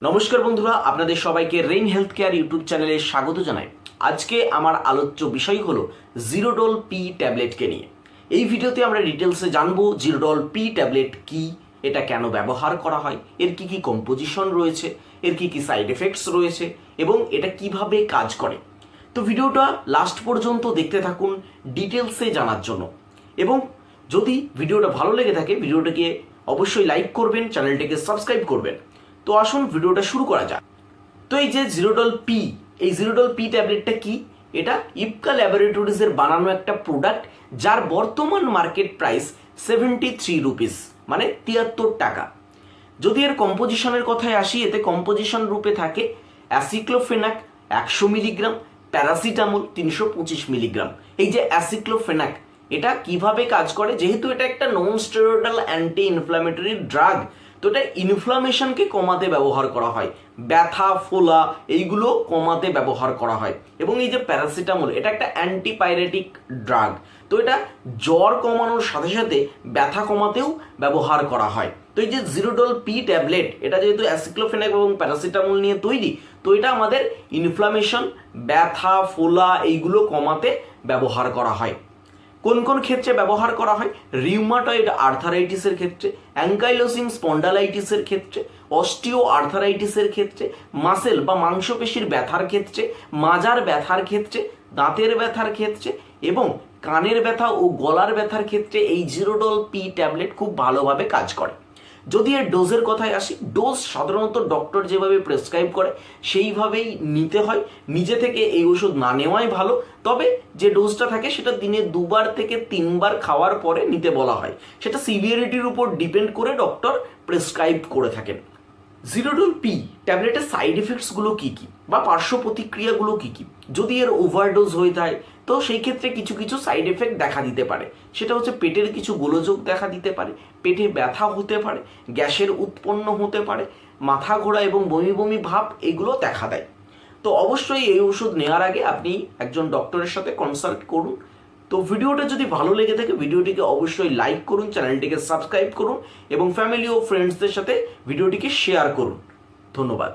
নমস্কার বন্ধুরা, আপনাদের সবাইকে রেইন হেলথ কেয়ার ইউটিউব চ্যানেলে স্বাগত জানাই। আজকে আমার আলোচ্য বিষয় হলো জিরোডল পি ট্যাবলেটকে নিয়ে। এই ভিডিওতে আমরা ডিটেলসে জানবো জিরোডল পি ট্যাবলেট কি, এটা কেন ব্যবহার করা হয়, এর কি কি কম্পোজিশন রয়েছে, এর কি কি সাইড এফেক্টস রয়েছে এবং এটা কিভাবে কাজ করে। তো ভিডিওটা লাস্ট পর্যন্ত দেখতে থাকুন ডিটেলসে জানার জন্য। এবং যদি ভিডিওটা ভালো লেগে থাকে ভিডিওটাকে অবশ্যই লাইক করবেন, চ্যানেলটিকে সাবস্ক্রাইব করবেন। তো আসুন ভিডিওটা শুরু করা যাক। তো এই যে জিরোডল পি, এই জিরোডল পি ট্যাবলেটটা কি? এটা ইপকা ল্যাবরেটরিজের বানানো একটা প্রোডাক্ট, যার বর্তমান মার্কেট প্রাইস 73 রুপিস, মানে 73 টাকা। যদি এর কম্পোজিশনের কথায় আসি, এতে কম্পোজিশন রূপে থাকে অ্যাসিক্লোফেনাক 100 মিলিগ্রাম, প্যারাসিটামল 325 মিলিগ্রাম। এই যে অ্যাসিক্লোফেনাক, এটা কিভাবে কাজ করে? যেহেতু এটা একটা non steroidal anti inflammatory drug, তো এটা ইনফ্লামেশনকে কমাতে ব্যবহার করা হয়, ব্যথা ফোলা এইগুলো কমাতে ব্যবহার করা হয়। এবং এই যে প্যারাসিটামল, এটা একটা অ্যান্টিপাইরেটিক ড্রাগ, তো এটা জ্বর কমানোর সাথে সাথে ব্যথা কমাতেও ব্যবহার করা হয়। তো এই যে জিরোডল পি ট্যাবলেট, এটা যেহেতু অ্যাসিক্লোফেনাক এবং প্যারাসিটামল নিয়ে তৈরি, তো এটা আমাদের ইনফ্লামেশন, ব্যথা ফোলা এইগুলো কমাতে ব্যবহার করা হয়। কোন কোন ক্ষেত্রে ব্যবহার করা হয়? রিউমাটয়েড আর্থারাইটিসের ক্ষেত্রে, অ্যাঙ্কাইলোসিং স্পন্ডালাইটিসের ক্ষেত্রে, অস্টিও আর্থারাইটিসের ক্ষেত্রে, মাসেল বা মাংসপেশির ব্যথার ক্ষেত্রে, মাজার ব্যথার ক্ষেত্রে, দাঁতের ব্যথার ক্ষেত্রে এবং কানের ব্যথা ও গলার ব্যথার ক্ষেত্রে এই জিরোডল পি ট্যাবলেট খুব ভালোভাবে কাজ করে। যদি এর ডোজের কথায় আসি, ডোজ সাধারণত ডক্টর যেভাবে প্রেসক্রাইব করে সেইভাবেই নিতে হয়। নিজে থেকে এই ওষুধ না নেওয়াই ভালো, তবে যে ডোজটা থাকে সেটা দিনে 2বার থেকে 3বার খাওয়ার পরে নিতে বলা হয়। সেটা সিভিয়ারিটির উপর ডিপেন্ড করে ডক্টর প্রেসক্রাইব করে থাকেন। জিরোডল পি ট্যাবলেটের সাইড এফেক্টসগুলো কী কী বা পার্শ্ব প্রতিক্রিয়াগুলো কী কী? যদি এর ওভারডোজ হয়ে যায় তো সেই ক্ষেত্রে কিছু কিছু সাইড এফেক্ট দেখা দিতে পারে। সেটা হচ্ছে পেটের কিছু গোলযোগ দেখা দিতে পারে, পেটে ব্যথা হতে পারে, গ্যাসের উৎপন্ন হতে পারে, মাথা ঘোরা এবং বমি বমি ভাব এগুলো দেখা দেয়। তো অবশ্যই এই ওষুধ নেওয়ার আগে আপনি একজন ডক্টরের সাথে কনসাল্ট করুন। তো ভিডিওটা যদি ভালো লেগে থাকে ভিডিওটিকে অবশ্যই লাইক করুন, চ্যানেলটিকে সাবস্ক্রাইব করুন এবং ফ্যামিলি ও ফ্রেন্ডসদের সাথে ভিডিওটিকে শেয়ার করুন। ধন্যবাদ।